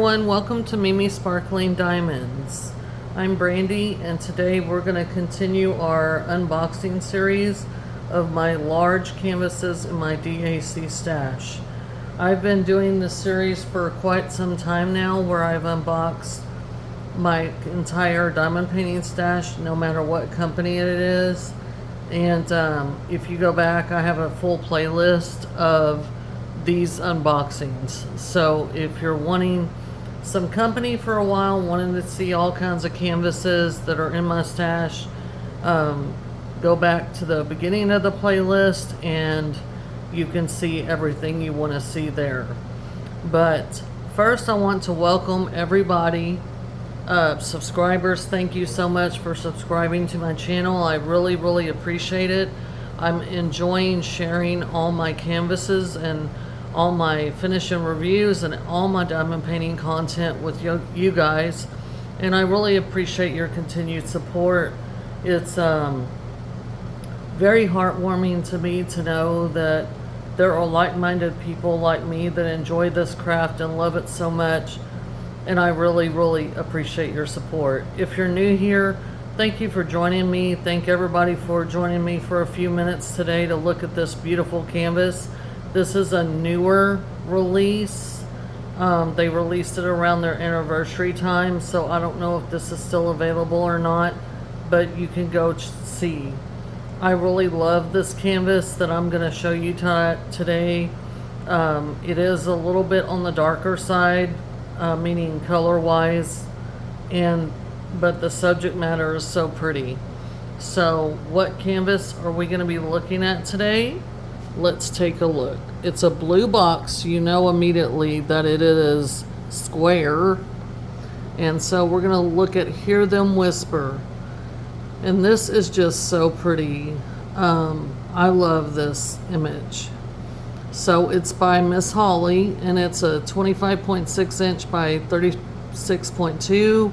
everyone, welcome to Mimi Sparkling Diamonds. I'm Brandy, and today we're going to continue our unboxing series of my large canvases in my DAC stash. I've been doing this series for quite some time now, where I've unboxed my entire diamond painting stash, no matter what company it is. And if you go back, I have a full playlist of these unboxings. So if you're wanting some company for a while, wanting to see all kinds of canvases that are in my stash, go back to the beginning of the playlist and you can see everything you want to see there. But first, I want to welcome everybody. Subscribers, thank you so much for subscribing to my channel. I really appreciate it. I'm enjoying sharing all my canvases and all my finishing reviews and all my diamond painting content with you guys, and I really appreciate your continued support. It's very heartwarming to me to know that there are like-minded people like me that enjoy this craft and love it so much, and I really appreciate your support. If you're new here, thank you for joining me. Thank everybody for joining me for a few minutes today to look at this beautiful canvas. This is a newer release. They released it around their anniversary time, so I don't know if this is still available or not, but you can go see. I really love this canvas that I'm going to show you today. It is a little bit on the darker side, meaning color-wise, but the subject matter is so pretty. So what canvas are we going to be looking at today? Let's take a look. It's a blue box. You know immediately that it is square. And so we're going to look at Hear Them Whisper. And this is just so pretty. I love this image. So it's by Miss Holly, and it's a 25.6 inch by 36.2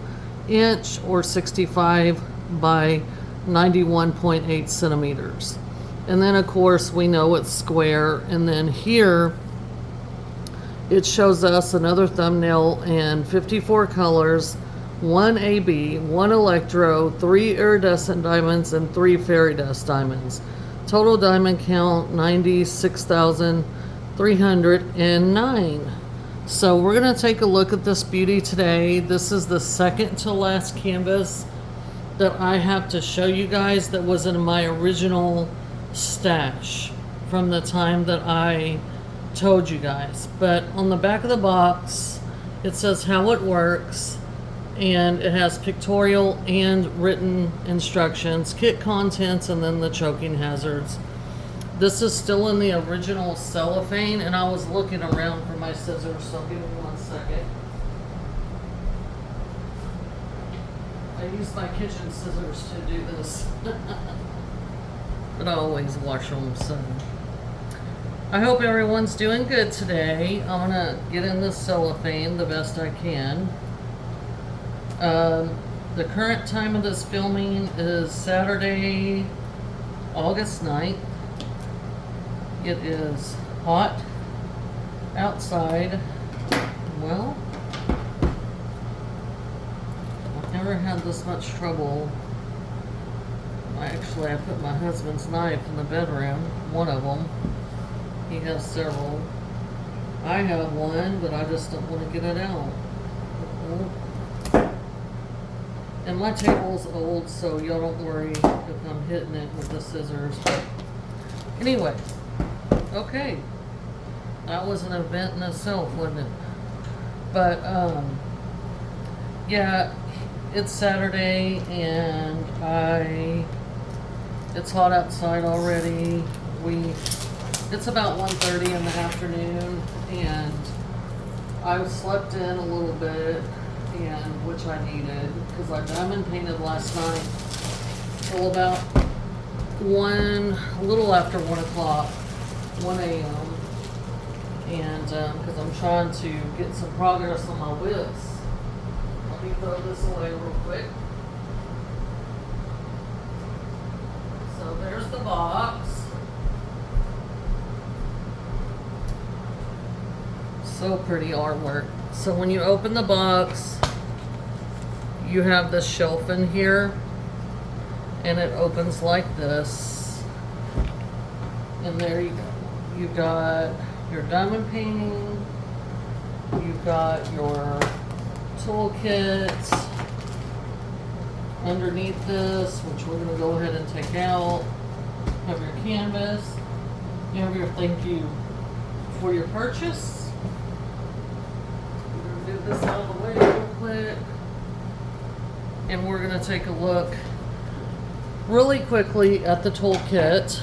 inch or 65 by 91.8 centimeters. And then of course we know it's square, and then here it shows us another thumbnail in 54 colors, 1 AB, 1 electro, 3 iridescent diamonds, and 3 fairy dust diamonds. Total diamond count 96,309. So we're going to take a look at this beauty today. This is the second to last canvas that I have to show you guys that was in my original stash from the time that I told you guys. But on the back of the box it says how it works, and it has pictorial and written instructions, kit contents, and then the choking hazards. This is still in the original cellophane, and I was looking around for my scissors, so give me 1 second. I use my kitchen scissors to do this. But I always wash them, so. I hope everyone's doing good today. I'm gonna get in this cellophane the best I can. The current time of this filming is Saturday, August 9th. It is hot outside. Well, I've never had this much trouble. I put my husband's knife in the bedroom, one of them. He has several. I have one, but I just don't want to get it out. And my table's old, so y'all don't worry if I'm hitting it with the scissors. But anyway, okay. That was an event in itself, wasn't it? But, yeah, it's Saturday, and it's hot outside already. It's about 1:30 in the afternoon, and I slept in a little bit, and which I needed, because I diamond painted last night till about a little after 1 o'clock, 1 a.m. And because I'm trying to get some progress on my whips. Let me throw this away real quick. So there's the box. So pretty artwork. So when you open the box, you have this shelf in here, and it opens like this. And there you go. You got your diamond painting, you've got your toolkit underneath this, which we're going to go ahead and take out. You have your canvas, you have your thank you for your purchase. We're going to get this out of the way real quick, and we're going to take a look really quickly at the toolkit,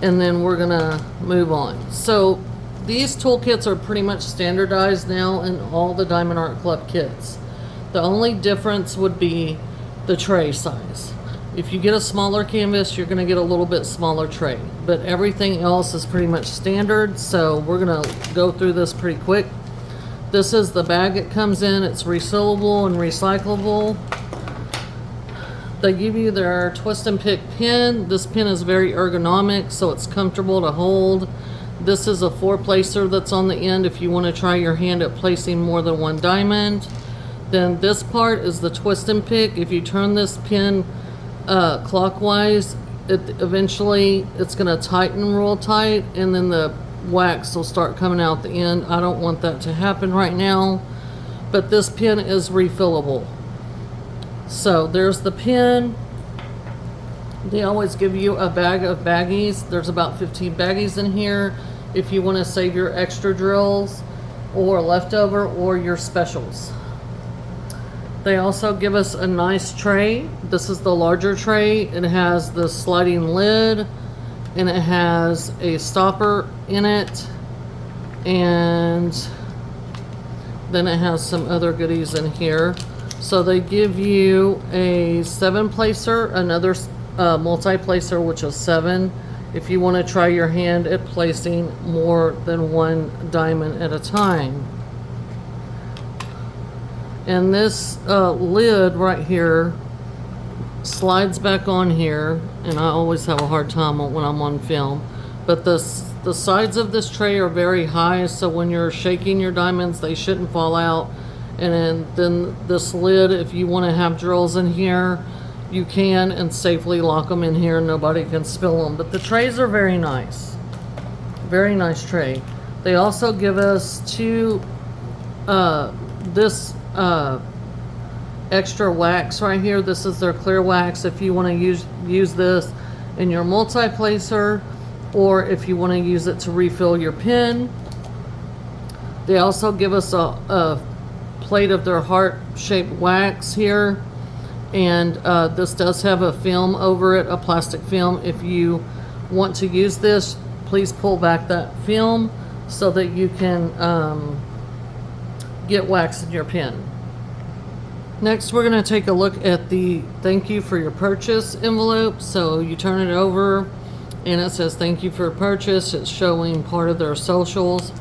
and then we're going to move on. So these toolkits are pretty much standardized now in all the Diamond Art Club kits. The only difference would be the tray size. If you get a smaller canvas, you're going to get a little bit smaller tray, but everything else is pretty much standard. So we're going to go through this pretty quick. This is the bag it comes in. It's refillable and recyclable. They give you their twist and pick pin. This pin is very ergonomic, so it's comfortable to hold. This is a 4-placer that's on the end if you want to try your hand at placing more than one diamond. Then this part is the twist and pick. If you turn this pin clockwise, eventually it's going to tighten real tight, and then the wax will start coming out the end. I don't want that to happen right now, but this pin is refillable. So there's the pin. They always give you a bag of baggies. There's about 15 baggies in here if you want to save your extra drills or leftover or your specials. They also give us a nice tray. This is the larger tray. It has the sliding lid, and it has a stopper in it, and then it has some other goodies in here. So they give you a 7-placer, another multi-placer, which is 7, if you want to try your hand at placing more than one diamond at a time. And this lid right here slides back on here, and I always have a hard time when I'm on film, but the sides of this tray are very high, so when you're shaking your diamonds, they shouldn't fall out. And then this lid, if you want to have drills in here, you can, and safely lock them in here. Nobody can spill them. But the trays are very nice. Very nice tray. They also give us 2, this extra wax right here. This is their clear wax if you want to use this in your multi-placer, or if you want to use it to refill your pin. They also give us a plate of their heart-shaped wax here, and this does have a film over it, a plastic film. If you want to use this, please pull back that film so that you can get wax in your pen. Next, we're going to take a look at the thank you for your purchase envelope. So you turn it over and it says thank you for your purchase. It's showing part of their socials.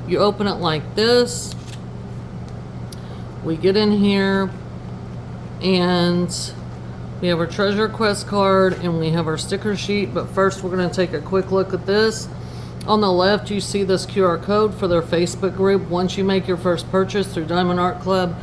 You open it like this. We get in here and we have our treasure quest card and we have our sticker sheet. But first, we're going to take a quick look at this. On the left, you see this QR code for their Facebook group. Once you make your first purchase through Diamond Art Club,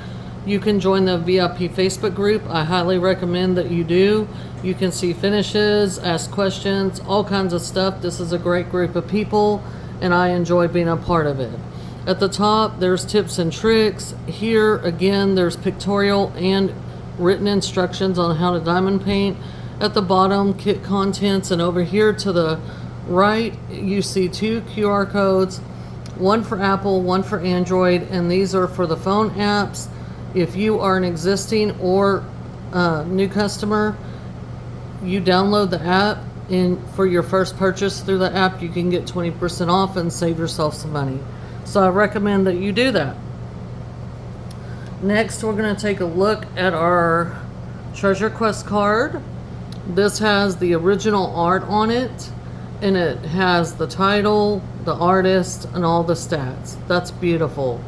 you can join the VIP Facebook group. I highly recommend that you do. You can see finishes, ask questions, all kinds of stuff. This is a great group of people, and I enjoy being a part of it. At the top, there's tips and tricks. Here, again, there's pictorial and written instructions on how to diamond paint. At the bottom, kit contents, and over here to the right, you see 2 QR codes, one for Apple, one for Android, and these are for the phone apps. If you are an existing or new customer, you download the app, and for your first purchase through the app, you can get 20% off and save yourself some money. So I recommend that you do that. Next, we're going to take a look at our treasure quest card. This has the original art on it, and it has the title, the artist, and all the stats. That's beautiful.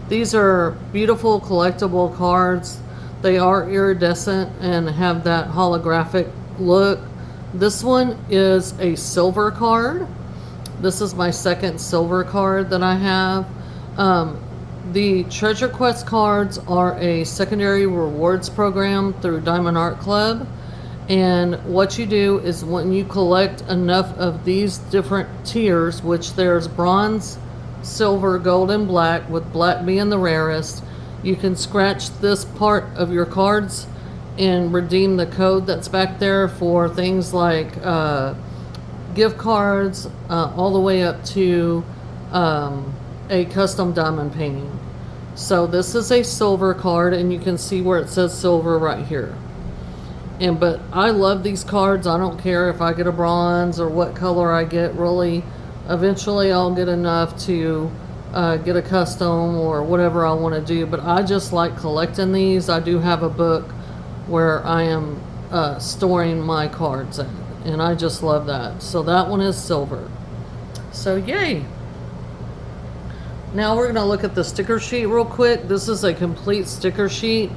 These are beautiful collectible cards. They are iridescent and have that holographic look. This one is a silver card. This is my second silver card that I have. The Treasure Quest cards are a secondary rewards program through Diamond Art Club. And what you do is when you collect enough of these different tiers, which there's bronze, silver, gold, and black, with black being the rarest, you can scratch this part of your cards and redeem the code that's back there for things like gift cards, all the way up to a custom diamond painting. So this is a silver card, and you can see where it says silver right here. But I love these cards. I don't care if I get a bronze or what color I get, really. Eventually I'll get enough to get a custom or whatever I want to do, but I just like collecting these. I do have a book where I am storing my cards in, and I just love that. So that one is silver. So yay! Now we're going to look at the sticker sheet real quick. This is a complete sticker sheet.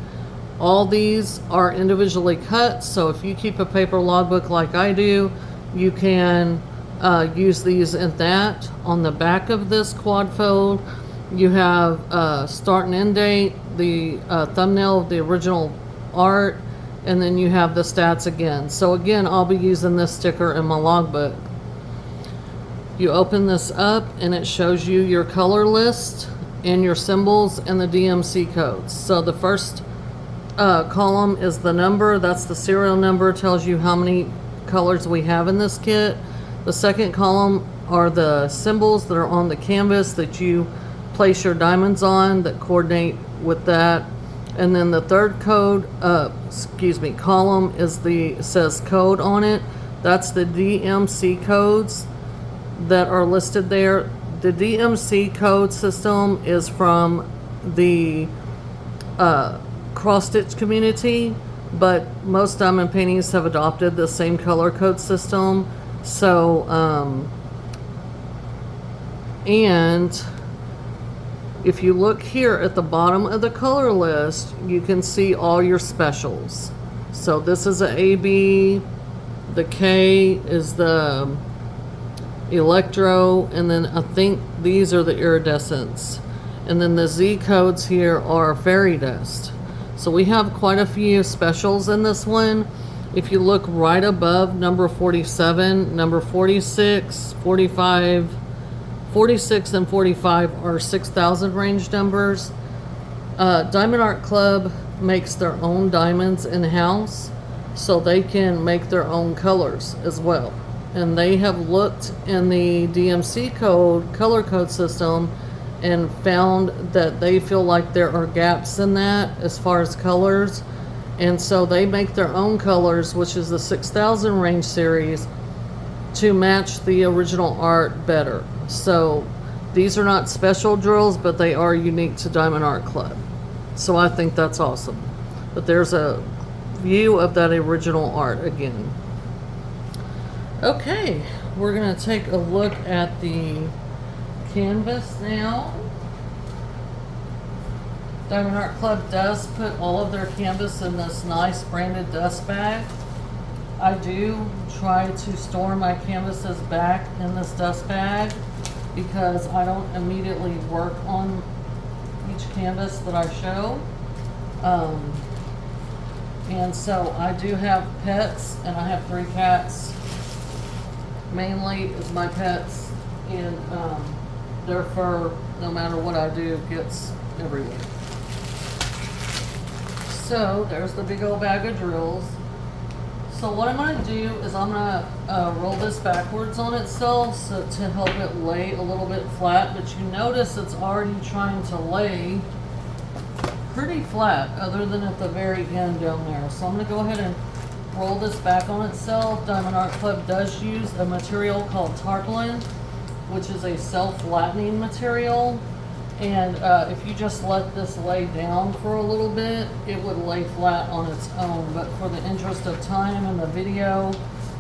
All these are individually cut, so if you keep a paper logbook like I do, you can use these in that. On the back of this quad fold, you have start and end date, the thumbnail of the original art, and then you have the stats again. So again, I'll be using this sticker in my logbook. You open this up and it shows you your color list and your symbols and the DMC codes. So the first column is the number, that's the serial number, tells you how many colors we have in this kit. The second column are the symbols that are on the canvas that you place your diamonds on that coordinate with that. And then the third column is says code on it. That's the DMC codes that are listed there. The DMC code system is from the cross stitch community, but most diamond paintings have adopted the same color code system. So and if you look here at the bottom of the color list, you can see all your specials. So this is a AB, the K is the electro, and then I think these are the iridescents, and then the Z codes here are fairy dust. So we have quite a few specials in this one. If you look right above number 47, number 46, 45, 46 and 45 are 6,000 range numbers. Diamond Art Club makes their own diamonds in-house, so they can make their own colors as well. And they have looked in the DMC code, color code system, and found that they feel like there are gaps in that as far as colors. And so they make their own colors, which is the 6,000 range series, to match the original art better. So these are not special drills, but they are unique to Diamond Art Club. So I think that's awesome. But there's a view of that original art again. Okay, we're going to take a look at the canvas now. Diamond Art Club does put all of their canvas in this nice branded dust bag. I do try to store my canvases back in this dust bag because I don't immediately work on each canvas that I show. And so I do have pets, and I have 3 cats. Mainly is my pets, and their fur, no matter what I do, gets everywhere. So there's the big old bag of drills. So what I'm going to do is I'm going to roll this backwards on itself so to help it lay a little bit flat, but you notice it's already trying to lay pretty flat other than at the very end down there. So I'm going to go ahead and roll this back on itself. Diamond Art Club does use a material called tarpaulin, which is a self-flattening material. And if you just let this lay down for a little bit, it would lay flat on its own. But for the interest of time in the video,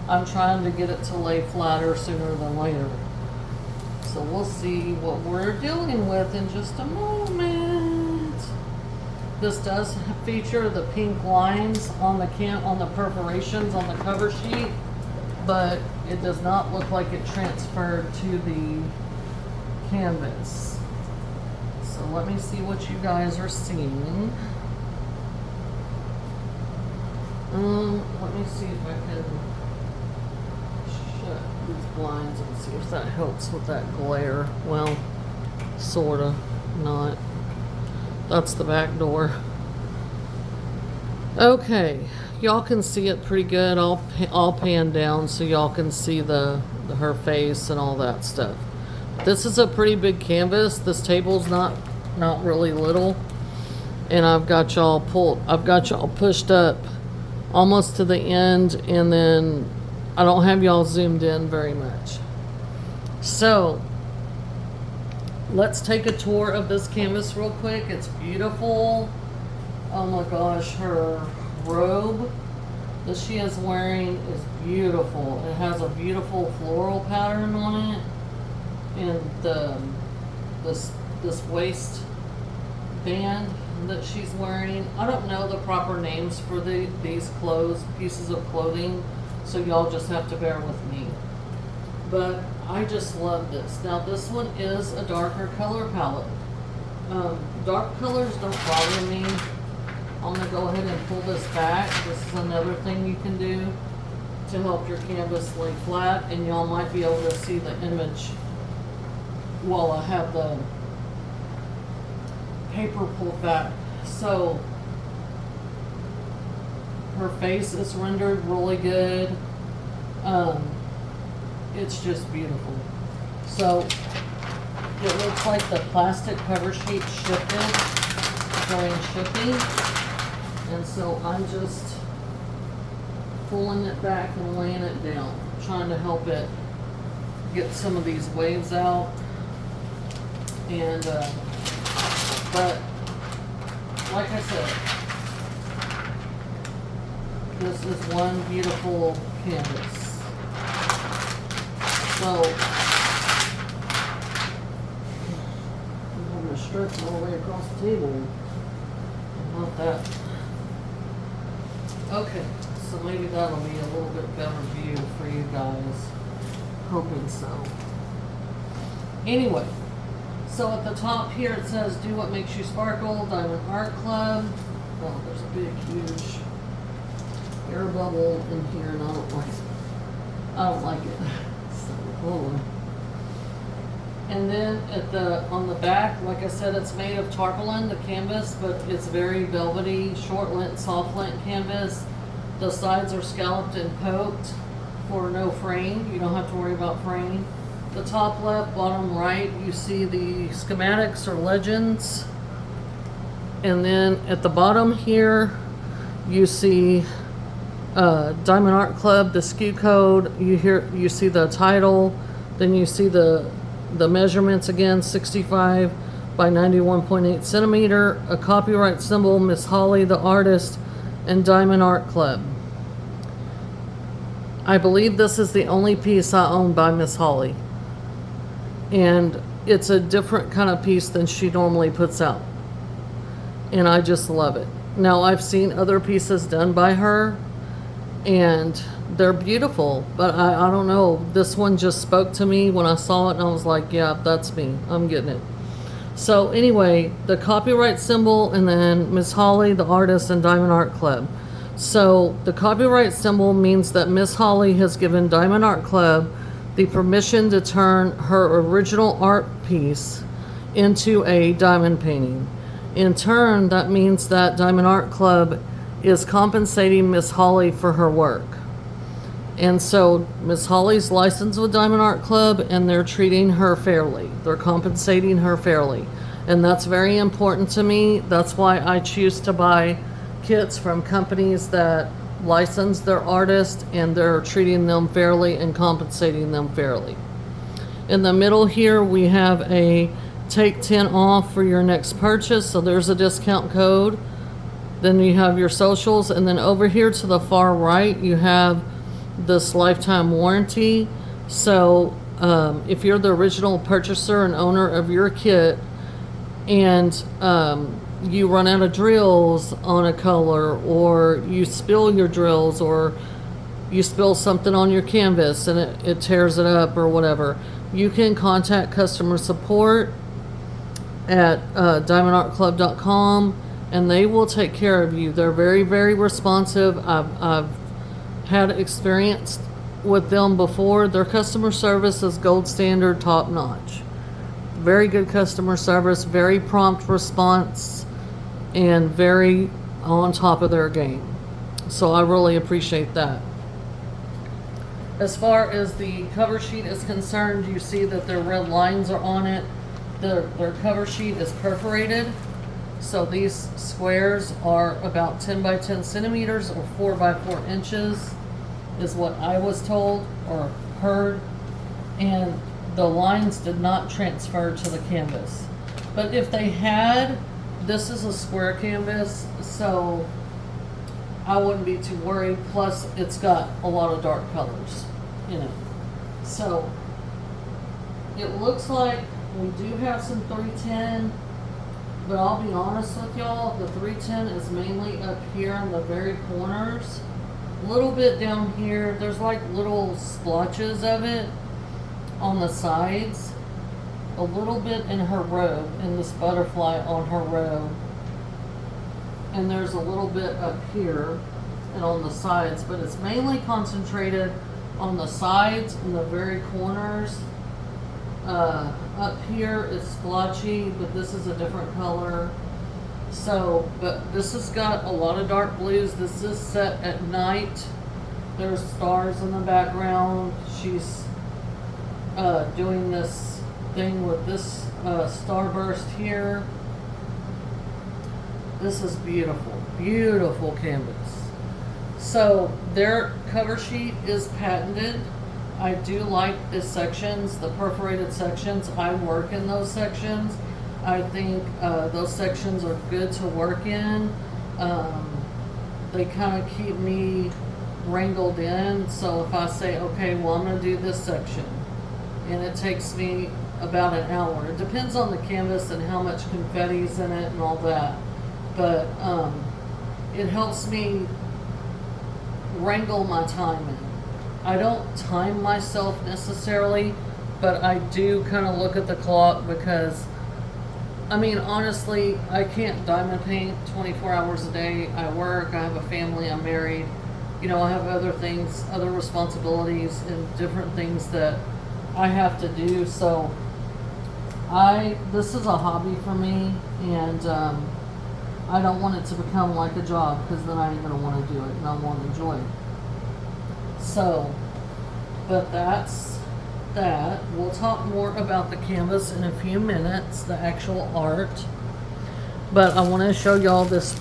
I'm trying to get it to lay flatter sooner than later. So we'll see what we're dealing with in just a moment. This does feature the pink lines on the perforations on the cover sheet, but it does not look like it transferred to the canvas. So let me see what you guys are seeing. Let me see if I can shut these blinds and see if that helps with that glare. Well, sorta, not. That's the back door. Okay, y'all can see it pretty good. I'll pan down so y'all can see her face and all that stuff. This is a pretty big canvas. This table's not really little, and I've got y'all pushed up almost to the end, and then I don't have y'all zoomed in very much. So let's take a tour of this canvas real quick. It's beautiful. Oh my gosh, her robe that she is wearing is beautiful. It has a beautiful floral pattern on it, and this waist band that she's wearing. I don't know the proper names for these pieces of clothing, so y'all just have to bear with me. But I just love this. Now this one is a darker color palette. Dark colors don't bother me. I'm going to go ahead and pull this back. This is another thing you can do to help your canvas lay flat, and y'all might be able to see the image while I have the paper pulled back. So her face is rendered really good. It's just beautiful. So it looks like the plastic cover sheet shifted during shipping, and so I'm just pulling it back and laying it down, trying to help it get some of these waves out. And but like I said, this is one beautiful canvas. So I'm going to stretch all the way across the table. Not that. Okay, so maybe that'll be a little bit better view for you guys. Hoping so. Anyway, so at the top here it says, "Do what makes you sparkle, Diamond Art Club." Oh, there's a big, huge air bubble in here, and I don't like it. So, hold on. And then on the back, like I said, it's made of tarpaulin, the canvas, but it's very velvety, short lint, soft lint canvas. The sides are scalloped and poked for no frame. You don't have to worry about frame. The top left, bottom right, you see the schematics or legends. And then at the bottom here, you see Diamond Art Club, the SKU code. You see the title. Then you see the measurements again, 65 by 91.8 centimeter. A copyright symbol, Miss Holly, the artist, and Diamond Art Club. I believe this is the only piece I own by Miss Holly. And it's a different kind of piece than she normally puts out. And I just love it. Now, I've seen other pieces done by her, and they're beautiful, but I don't know. This one just spoke to me when I saw it, and I was like, yeah, that's me. I'm getting it. So anyway, the copyright symbol, and then Miss Holly, the artist, and Diamond Art Club. So the copyright symbol means that Miss Holly has given Diamond Art Club the permission to turn her original art piece into a diamond painting. In turn, that means that Diamond Art Club is compensating Miss Holly for her work. And so Miss Holly's licensed with Diamond Art Club, and they're treating her fairly. They're compensating her fairly. And that's very important to me. That's why I choose to buy kits from companies that license their artists, and they're treating them fairly and compensating them fairly. In the middle here, we have a take 10 off for your next purchase. So there's a discount code. Then you have your socials, and then over here to the far right, you have this lifetime warranty. So if you're the original purchaser and owner of your kit, and you run out of drills on a color, or you spill your drills, or you spill something on your canvas and it tears it up or whatever, you can contact customer support at diamondartclub.com, and they will take care of you. They're very, very responsive. I've had experience with them before. Their customer service is gold standard, top notch. Very good customer service, very prompt response, and very on top of their game. So I really appreciate that. As far as the cover sheet is concerned, you see that their red lines are on it. Their cover sheet is perforated. So these squares are about 10 by 10 centimeters or 4 by 4 inches is what I was told or heard. And the lines did not transfer to the canvas. But if they had, this is a square canvas, so I wouldn't be too worried. Plus, it's got a lot of dark colors in it. So it looks like we do have some 310, but I'll be honest with y'all, the 310 is mainly up here in the very corners. A little bit down here, there's like little splotches of it on the sides. A little bit in her robe, in this butterfly on her robe. And there's a little bit up here and on the sides, but it's mainly concentrated on the sides and the very corners. Up here it's splotchy, but this is a different color. So, but this has got a lot of dark blues. This is set at night. There's stars in the background. She's doing this thing with this starburst here. This is beautiful, beautiful canvas. So their cover sheet is patented. I do like the sections, the perforated sections. I work in those sections. I think those sections are good to work in. They kind of keep me wrangled in. So if I say, okay, well, I'm going to do this section, and it takes me about an hour. It depends on the canvas and how much confetti's in it and all that. But it helps me wrangle my time in. I don't time myself necessarily, but I do kind of look at the clock because, I mean, honestly, I can't diamond paint 24 hours a day. I work, I have a family, I'm married. You know, I have other things, other responsibilities and different things that I have to do. So this is a hobby for me, and I don't want it to become like a job, because then I ain't gonna want to do it and I won't enjoy it. So, but that's that. We'll talk more about the canvas in a few minutes, the actual art. But I want to show y'all this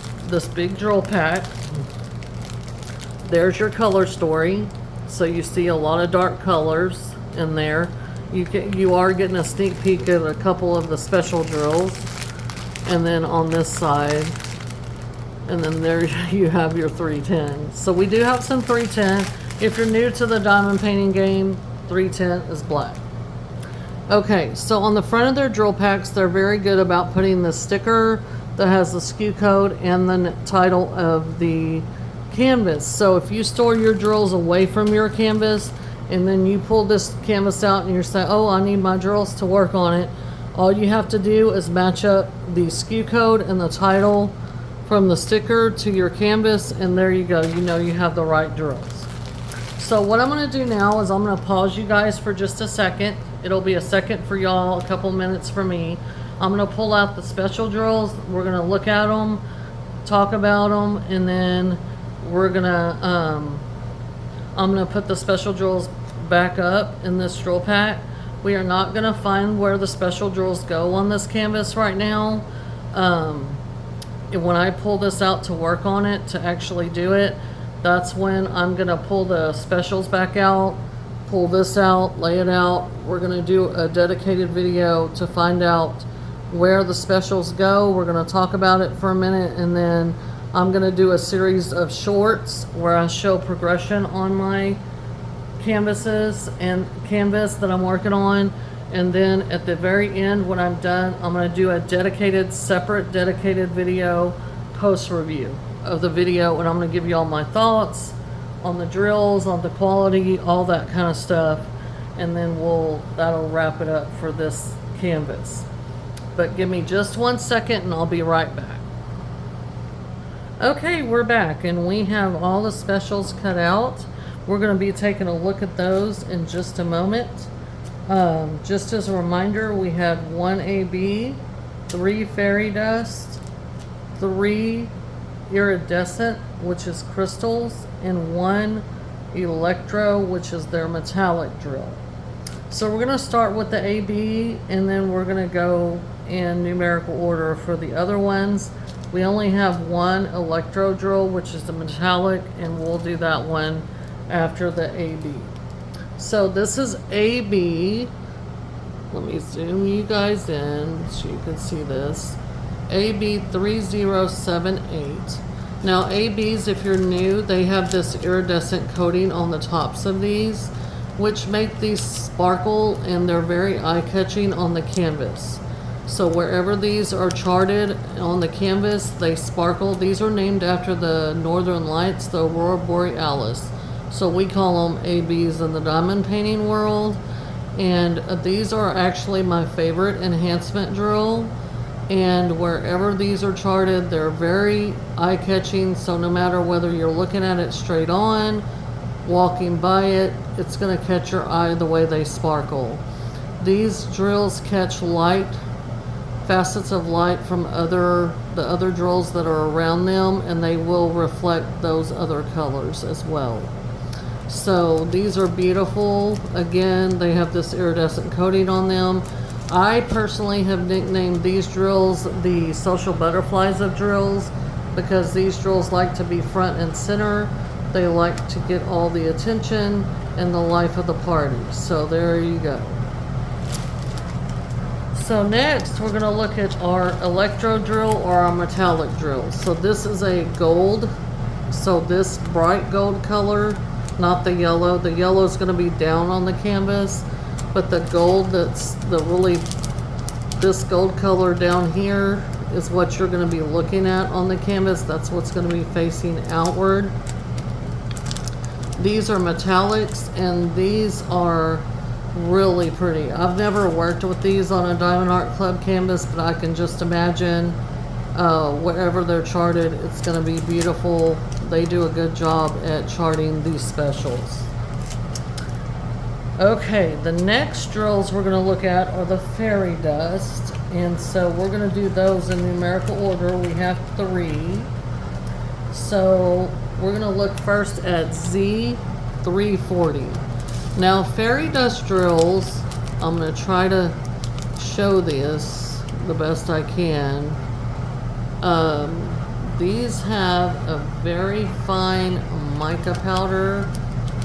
big drill pack. There's your color story. So you see a lot of dark colors in there. You are getting a sneak peek at a couple of the special drills. And then on this side, and then there you have your 310. So we do have some 310. If you're new to the diamond painting game, 310 is black. Okay, so on the front of their drill packs, they're very good about putting the sticker that has the SKU code and the title of the canvas. So if you store your drills away from your canvas, and then you pull this canvas out and you're saying, oh, I need my drills to work on it, all you have to do is match up the SKU code and the title from the sticker to your canvas, and there you go. You know you have the right drills. So what I'm going to do now is I'm going to pause you guys for just a second. It'll be a second for y'all, a couple minutes for me. I'm going to pull out the special drills. We're going to look at them, talk about them, and then we're going to, I'm going to put the special drills back up in this drill pack. We are not going to find where the special drills go on this canvas right now. When I pull this out to work on it, to actually do it, that's when I'm going to pull the specials back out, pull this out, lay it out. We're going to do a dedicated video to find out where the specials go. We're going to talk about it for a minute, and then I'm going to do a series of shorts where I show progression on my canvases and canvas that I'm working on. And then at the very end, when I'm done, I'm going to do a separate dedicated video post review of the video, and I'm going to give you all my thoughts on the drills, on the quality, all that kind of stuff, and then that'll wrap it up for this canvas. But give me just 1 second and I'll be right back. Okay, we're back and we have all the specials cut out. We're going to be taking a look at those in just a moment. Just as a reminder, we had 1 AB, 3 fairy dust, 3 iridescent, which is crystals, and 1 electro, which is their metallic drill. So we're going to start with the AB and then we're going to go in numerical order for the other ones. We only have 1 electro drill, which is the metallic, and we'll do that one after the AB. So this is AB. Let me zoom you guys in so you can see this. AB 3078. Now ABs, if you're new, they have this iridescent coating on the tops of these, which make these sparkle, and they're very eye-catching on the canvas. So wherever these are charted on the canvas, they sparkle. These are named after the northern lights, the aurora borealis. So we call them ABs in the diamond painting world. And these are actually my favorite enhancement drill. And wherever these are charted, they're very eye-catching. So no matter whether you're looking at it straight on, walking by it, it's going to catch your eye the way they sparkle. These drills catch light, facets of light from the other drills that are around them, and they will reflect those other colors as well. So these are beautiful. Again, they have this iridescent coating on them. I personally have nicknamed these drills the social butterflies of drills, because these drills like to be front and center. They like to get all the attention and the life of the party. So there you go. So next we're going to look at our electro drill or our metallic drill. So this is a gold. So this bright gold color, not the yellow. The yellow is going to be down on the canvas, but the gold, that's this gold color down here is what you're going to be looking at on the canvas. That's what's going to be facing outward. These are metallics, and these are really pretty. I've never worked with these on a Diamond Art Club canvas, but I can just imagine wherever they're charted, it's going to be beautiful. They do a good job at charting these specials. Okay, the next drills we're going to look at are the fairy dust, and so we're going to do those in numerical order. We have 3. So we're going to look first at Z340. Now fairy dust drills, I'm going to try to show this the best I can. These have a very fine mica powder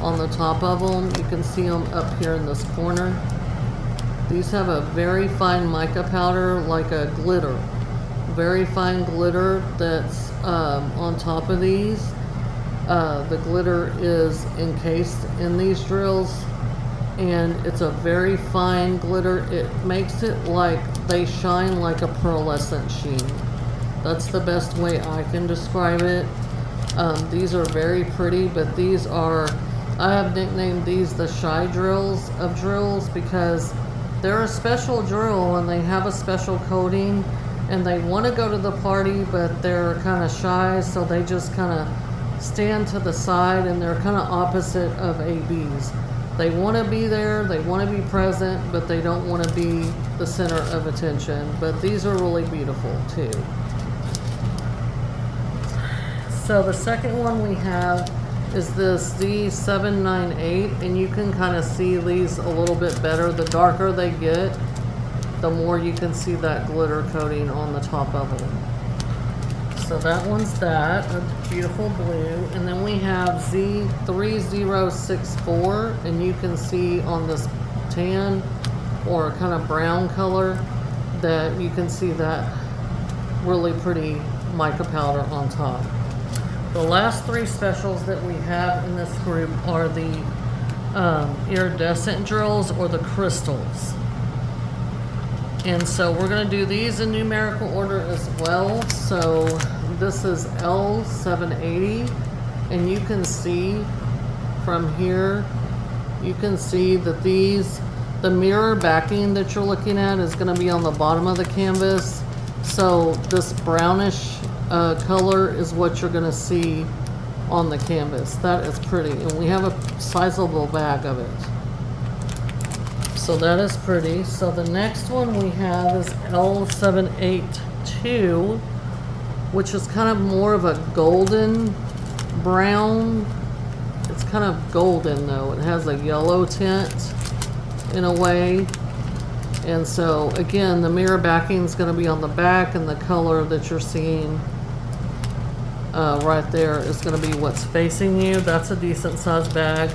on the top of them. You can see them up here in this corner. These have a very fine mica powder, like a glitter. Very fine glitter that's on top of these. The glitter is encased in these drills, and it's a very fine glitter. It makes it like they shine like a pearlescent sheen. That's the best way I can describe it. These are very pretty, but these are, I have nicknamed these the shy drills of drills, because they're a special drill and they have a special coating, and they want to go to the party, but they're kind of shy, so they just kind of stand to the side, and they're kind of opposite of ABs. They want to be there, they want to be present, but they don't want to be the center of attention. But these are really beautiful too. So the second one we have is this Z798, and you can kind of see these a little bit better. The darker they get, the more you can see that glitter coating on the top of them. So that one's that, a beautiful blue. And then we have Z3064, and you can see on this tan or kind of brown color that you can see that really pretty mica powder on top. The last 3 specials that we have in this group are the iridescent drills or the crystals. And so we're going to do these in numerical order as well. So this is L780, and you can see from here, you can see that these The mirror backing that you're looking at is going to be on the bottom of the canvas. So this brownish color is what you're going to see on the canvas. That is pretty. And we have a sizable bag of it. So that is pretty. So the next one we have is L782, which is kind of more of a golden brown. It's kind of golden though. It has a yellow tint in a way. And so again, the mirror backing is going to be on the back, and the color that you're seeing right there is going to be what's facing you. That's a decent sized bag.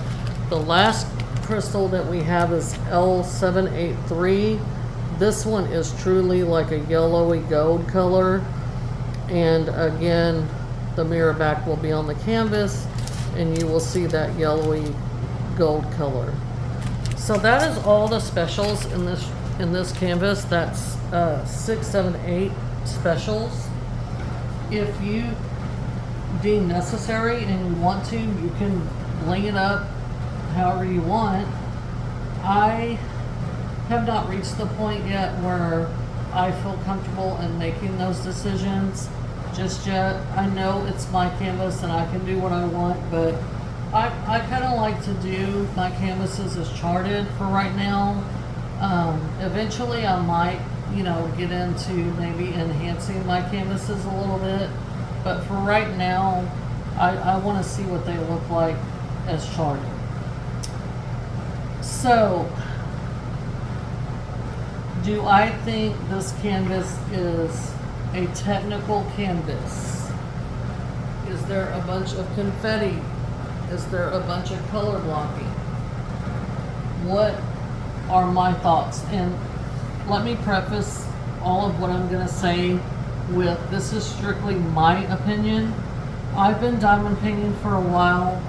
The last crystal that we have is L783. This one is truly like a yellowy gold color, and again the mirror back will be on the canvas and you will see that yellowy gold color. So that is all the specials in this canvas. That's 6, 7, 8 specials. If you deem necessary and you want to, you can bling it up however you want. I have not reached the point yet where I feel comfortable in making those decisions just yet. I know it's my canvas and I can do what I want, but I kind of like to do my canvases as charted for right now. Eventually I might, get into maybe enhancing my canvases a little bit, but for right now, I want to see what they look like as charted. So, do I think this canvas is a technical canvas? Is there a bunch of confetti? Is there a bunch of color blocking? What are my thoughts? And let me preface all of what I'm going to say with, this is strictly my opinion. I've been diamond painting for a while.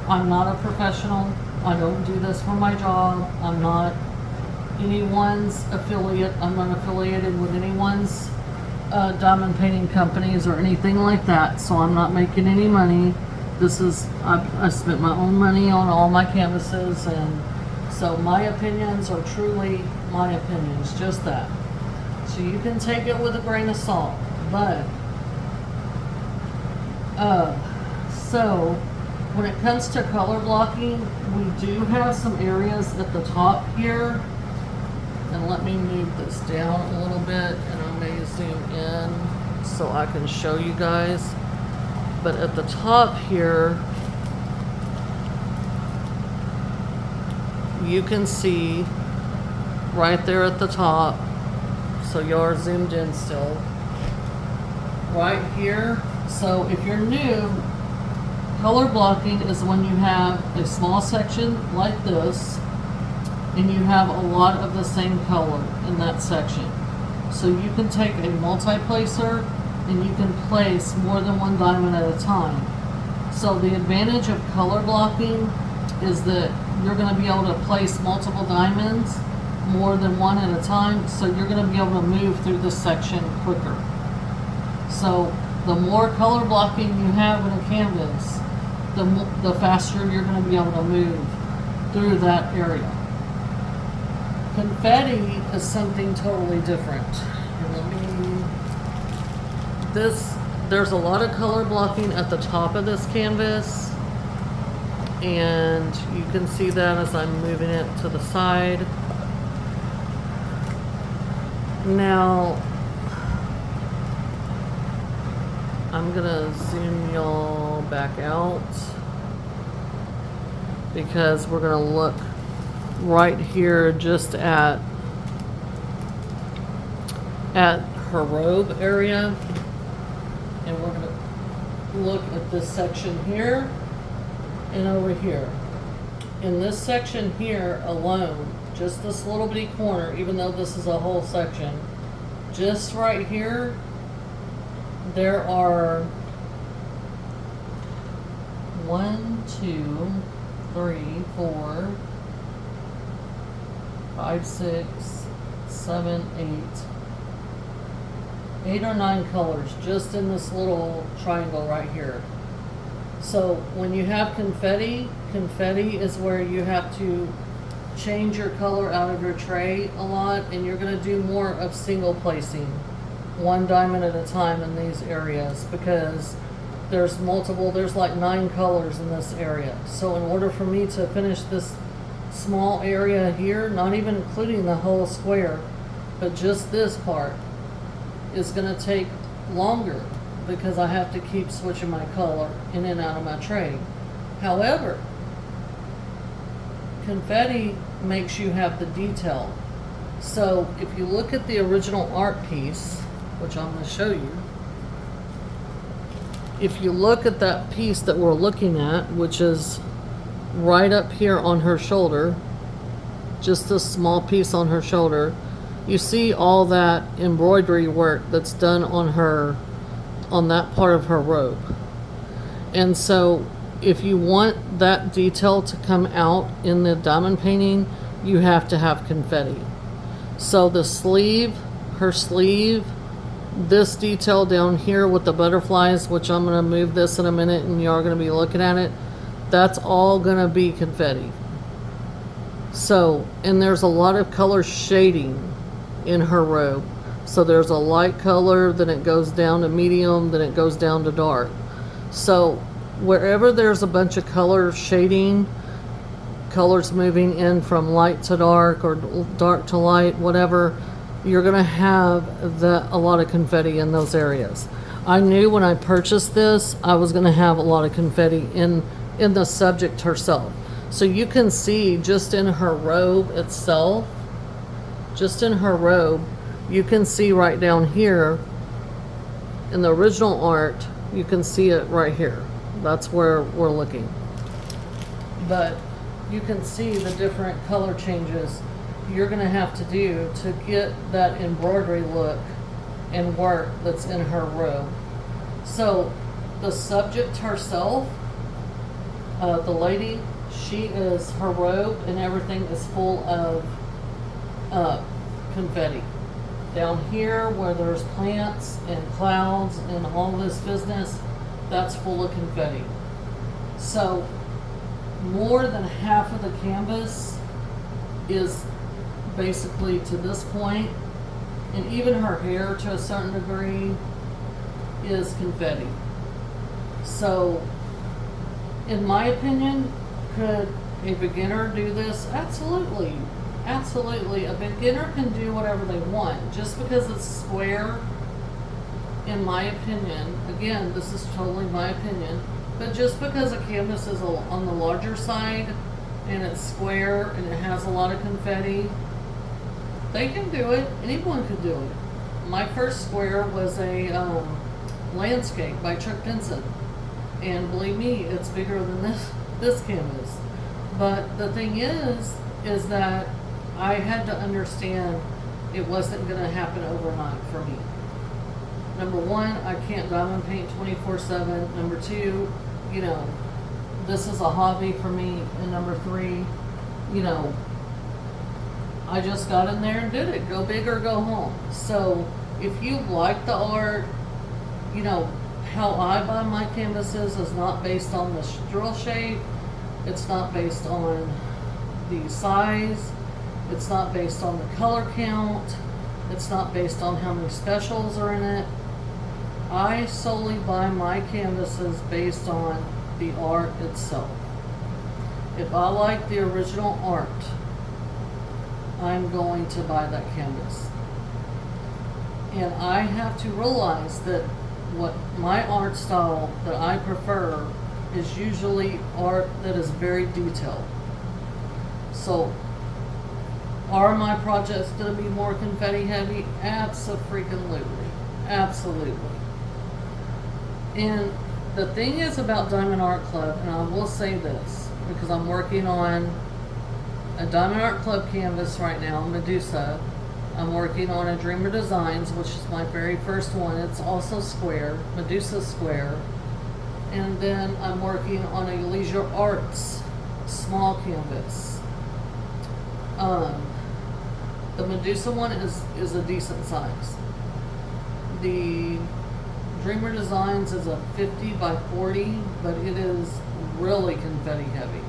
I'm not a professional. I don't do this for my job. I'm not anyone's affiliate. I'm not affiliated with anyone's diamond painting companies or anything like that. So I'm not making any money. This is, I spent my own money on all my canvases, and so my opinions are truly my opinions, just that. So you can take it with a grain of salt, but so when it comes to color blocking, we do have some areas at the top here, and let me move this down a little bit and I may zoom in so I can show you guys. But at the top here, you can see right there at the top, so you're zoomed in still, right here. So if you're new, color blocking is when you have a small section like this and you have a lot of the same color in that section. So you can take a multi-placer and you can place more than one diamond at a time. So the advantage of color blocking is that you're going to be able to place multiple diamonds, more than one at a time, so you're going to be able to move through this section quicker. So the more color blocking you have in a canvas, the faster you're going to be able to move through that area. Confetti is something totally different. There's a lot of color blocking at the top of this canvas, and you can see that as I'm moving it to the side. Now, I'm gonna zoom y'all back out because we're gonna look right here just at her robe area, and we're gonna look at this section here and over here. In this section here alone, just this little bitty corner, even though this is a whole section, just right here, there are 1, 2, 3, 4, 5, 6, 7, 8 or 9 colors just in this little triangle right here. So when you have confetti, confetti is where you have to change your color out of your tray a lot, and you're going to do more of single placing, one diamond at a time in these areas, because there's like 9 colors in this area. So in order for me to finish this small area here, not even including the whole square, but just this part, is going to take longer because I have to keep switching my color in and out of my tray. However, confetti makes you have the detail. So if you look at the original art piece, which I'm going to show you, if you look at that piece that we're looking at, which is right up here on her shoulder, just this small piece on her shoulder, you see all that embroidery work that's done on her, on that part of her robe. And so if you want that detail to come out in the diamond painting, you have to have confetti. So the sleeve, her sleeve, this detail down here with the butterflies, which I'm going to move this in a minute and you are going to be looking at it, that's all going to be confetti. So, and there's a lot of color shading in her robe. So there's a light color, then it goes down to medium, then it goes down to dark. So wherever there's a bunch of color shading, colors moving in from light to dark or dark to light, whatever, you're going to have a lot of confetti in those areas. I knew when I purchased this, I was going to have a lot of confetti in the subject herself. So you can see just in her robe itself, just in her robe, you can see right down here in the original art, you can see it right here. That's where we're looking. But you can see the different color changes you're going to have to do to get that embroidery look and work that's in her robe. So the subject herself, the lady, her robe and everything is full of confetti. Down here where there's plants and clouds and all this business, that's full of confetti. So more than half of the canvas is basically to this point, and even her hair to a certain degree is confetti. So in my opinion, could a beginner do this? Absolutely. Absolutely. A beginner can do whatever they want. Just because it's square, in my opinion, again, this is totally my opinion, but just because a canvas is on the larger side and it's square and it has a lot of confetti, they can do it. Anyone could do it. My first square was a landscape by Chuck Pinson, and believe me, it's bigger than this canvas. But the thing is that I had to understand it wasn't going to happen overnight for me. Number one, I can't diamond paint 24/7. Number two, this is a hobby for me. And number three, I just got in there and did it. Go big or go home. So if you like the art, how I buy my canvases is not based on the drill shape. It's not based on the size. It's not based on the color count. It's not based on how many specials are in it. I solely buy my canvases based on the art itself. If I like the original art, I'm going to buy that canvas. And I have to realize that what my art style that I prefer is usually art that is very detailed. So are my projects going to be more confetti heavy? Absolutely. Absolutely. And the thing is about Diamond Art Club, and I will say this, because I'm working on a Diamond Art Club canvas right now, Medusa. I'm working on a Dreamer Designs, which is my very first one. It's also square, Medusa square. And then I'm working on a Leisure Arts small canvas. The Medusa one is a decent size. The Dreamer Designs is a 50 by 40, but it is really confetti heavy.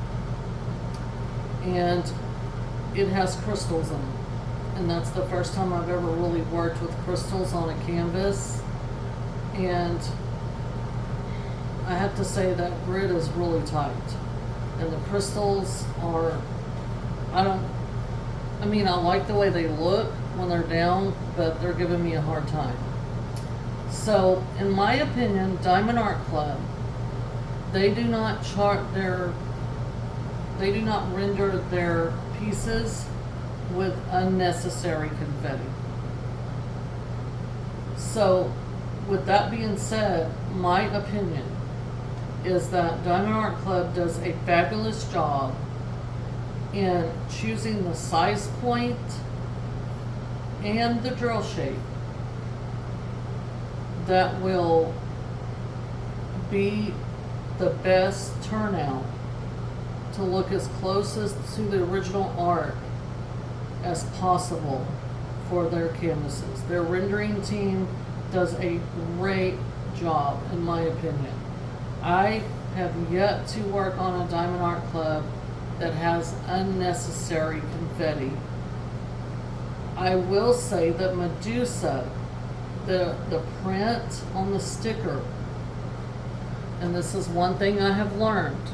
And it has crystals in it. And that's the first time I've ever really worked with crystals on a canvas. And I have to say that grid is really tight. And the crystals are, I like the way they look when they're down, but they're giving me a hard time. So, in my opinion, Diamond Art Club, they do not render their pieces with unnecessary confetti. So, with that being said, my opinion is that Diamond Art Club does a fabulous job in choosing the size point and the drill shape that will be the best turnout to look as close as to the original art as possible for their canvases. Their rendering team does a great job, in my opinion. I have yet to work on a Diamond Art Club that has unnecessary confetti. I will say that Medusa, the print on the sticker, and this is one thing I have learned,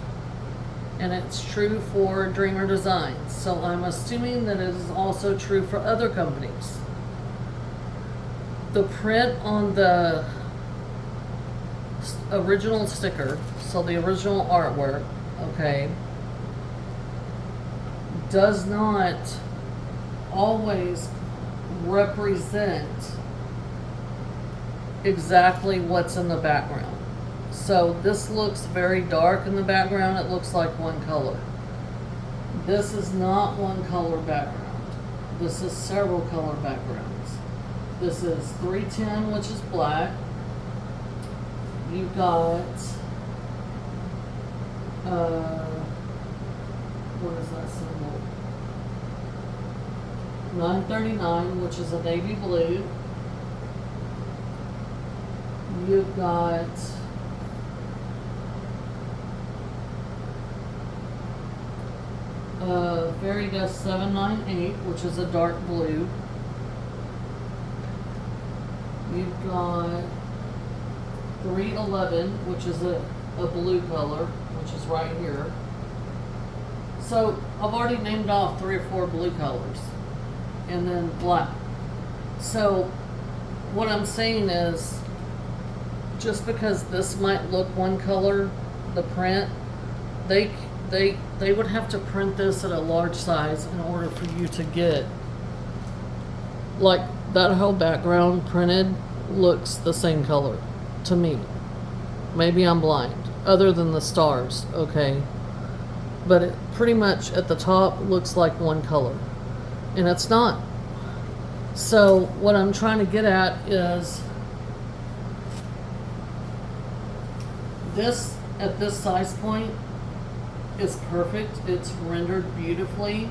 and it's true for Dreamer Designs, so I'm assuming that it is also true for other companies. The print on the original sticker, so the original artwork, okay, does not always represent exactly what's in the background. So this looks very dark in the background. It looks like one color. This is not one color background. This is several color backgrounds. This is 310, which is black. You've got, what is that symbol? 939, which is a navy blue. You've got Veridus 798, which is a dark blue. You've got 311, which is a blue color, which is right here. So I've already named off 3 or 4 blue colors, and then black. So what I'm saying is, just because this might look one color, the print, they would have to print this at a large size in order for you to get, like, that whole background printed looks the same color to me. Maybe I'm blind, other than the stars, okay? But it pretty much at the top looks like one color, and it's not. So what I'm trying to get at is this, at this size point, is perfect. It's rendered beautifully,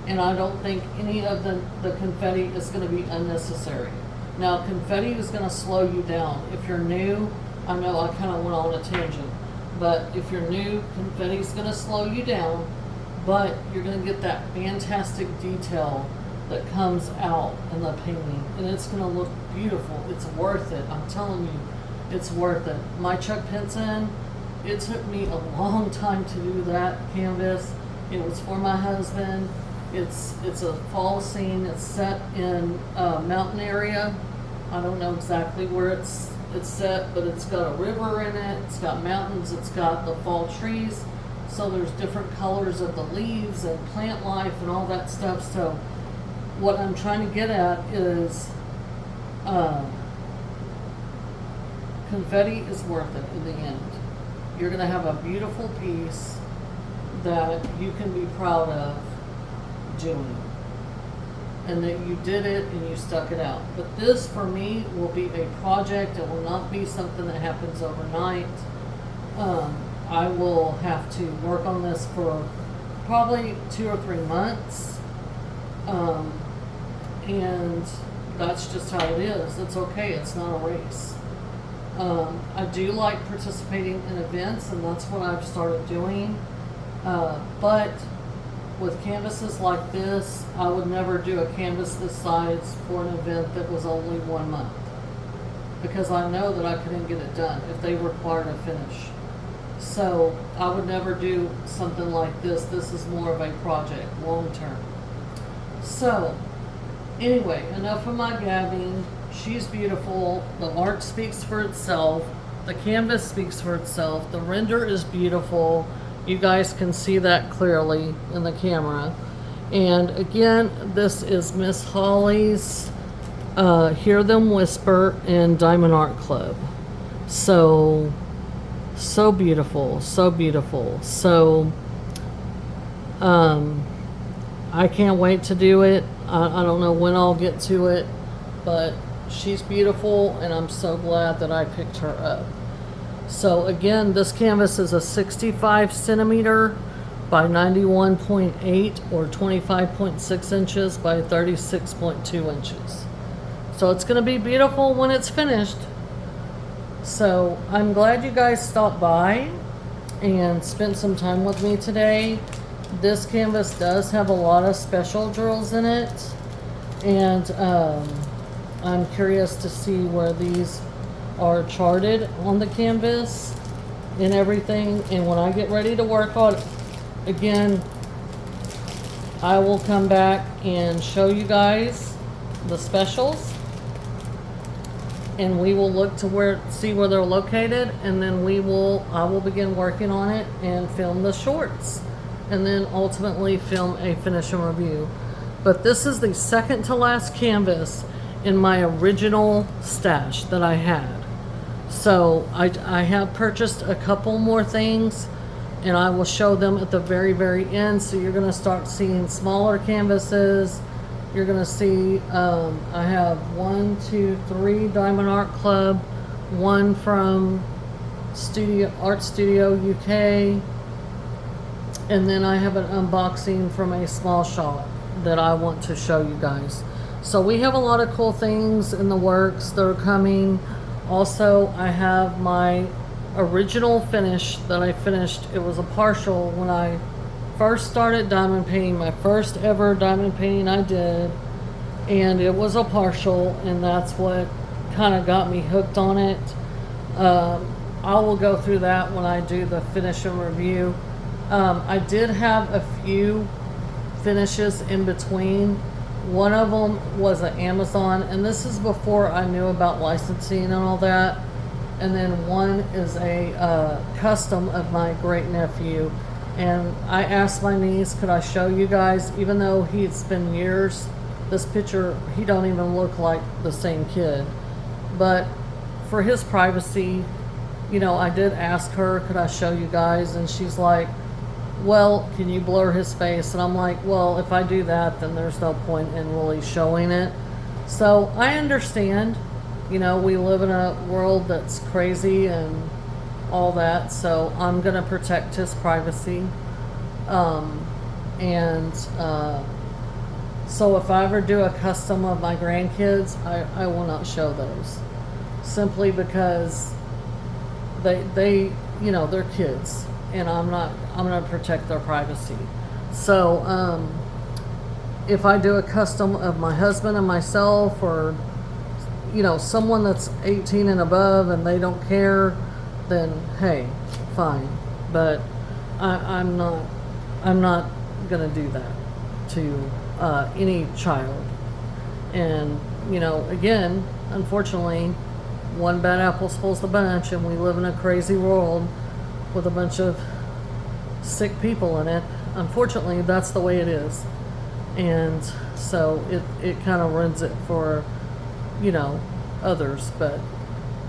and I don't think any of the confetti is going to be unnecessary. Now, confetti is going to slow you down. If you're new, I know I kind of went on a tangent, but if you're new, confetti is going to slow you down, but you're going to get that fantastic detail that comes out in the painting, and it's going to look beautiful. It's worth it. I'm telling you, it's worth it. My Chuck Pinson, it took me a long time to do that canvas. It was for my husband. It's a fall scene. It's set in a mountain area. I don't know exactly where it's set, but it's got a river in it. It's got mountains. It's got the fall trees. So there's different colors of the leaves and plant life and all that stuff. So what I'm trying to get at is confetti is worth it in the end. You're going to have a beautiful piece that you can be proud of doing, and that you did it and you stuck it out. But this, for me, will be a project. It will not be something that happens overnight. I will have to work on this for probably 2 or 3 months, and that's just how it is. It's okay. It's not a race. I do like participating in events, and that's what I've started doing. But with canvases like this, I would never do a canvas this size for an event that was only 1 month, because I know that I couldn't get it done if they required a finish. So I would never do something like this. This is more of a project, long term. So anyway, enough of my gabbing. She's beautiful. The art speaks for itself. The canvas speaks for itself. The render is beautiful. You guys can see that clearly in the camera. And again, this is Miss Holly's Hear Them Whisper in Diamond Art Club. So beautiful, so beautiful. So I can't wait to do it. I don't know when I'll get to it, but she's beautiful, and I'm so glad that I picked her up. So again, this canvas is a 65 centimeter by 91.8 or 25.6 inches by 36.2 inches. So it's going to be beautiful when it's finished. So I'm glad you guys stopped by and spent some time with me today. This canvas does have a lot of special drills in it, and I'm curious to see where these are charted on the canvas and everything. And when I get ready to work on it again, I will come back and show you guys the specials, and we will look to see where they're located, and then I will begin working on it and film the shorts, and then ultimately film a finish and review. But this is the second to last canvas in my original stash that I had. So I have purchased a couple more things, and I will show them at the very, very end. So you're going to start seeing smaller canvases. You're going to see, I have 1, 2, 3 Diamond Art Club, one from Art Studio UK, and then I have an unboxing from a small shop that I want to show you guys. So we have a lot of cool things in the works that are coming. Also, I have my original finish that I finished. It was a partial when I first started diamond painting, my first ever diamond painting I did, and it was a partial, and that's what kind of got me hooked on it. I will go through that when I do the finish and review. I did have a few finishes in between. One of them was an Amazon, and this is before I knew about licensing and all that. And then one is a custom of my great nephew. And I asked my niece, could I show you guys, even though it's been years, this picture, he don't even look like the same kid. But for his privacy, you know, I did ask her, could I show you guys? And she's like, well, can you blur his face? And I'm like, well, if I do that, then there's no point in really showing it. So I understand, you know, we live in a world that's crazy and all that, so I'm gonna protect his privacy. So if I ever do a custom of my grandkids, I will not show those, simply because they you know, they're kids, and I'm gonna protect their privacy. So if I do a custom of my husband and myself, or you know, someone that's 18 and above and they don't care, then hey, fine. But I'm not gonna do that to any child. And you know, again, unfortunately, one bad apple spoils the bunch, and we live in a crazy world with a bunch of sick people in it. Unfortunately, that's the way it is. And so it kind of ruins it for, you know, others. But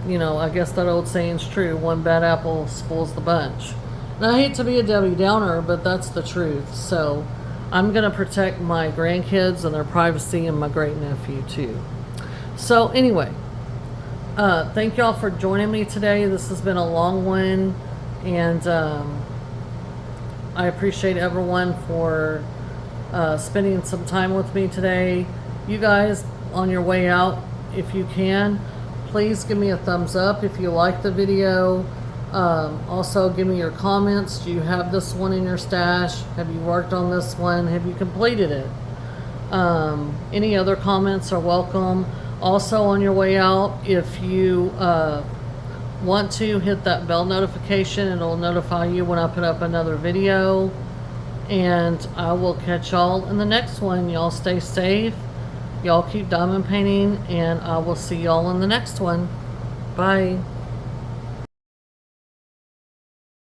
you know, I guess that old saying's true, one bad apple spoils the bunch. And I hate to be a Debbie Downer, but that's the truth. So I'm gonna protect my grandkids and their privacy, and my great nephew too. So anyway, thank y'all for joining me today. This has been a long one, and I appreciate everyone for spending some time with me today. You guys, on your way out, if you can, please give me a thumbs up if you like the video. Also, give me your comments. Do you have this one in your stash? Have you worked on this one? Have you completed it? Any other comments are welcome. Also, on your way out, if you want to, hit that bell notification. It'll notify you when I put up another video. And I will catch y'all in the next one. Y'all stay safe. Y'all keep diamond painting. And I will see y'all in the next one. Bye.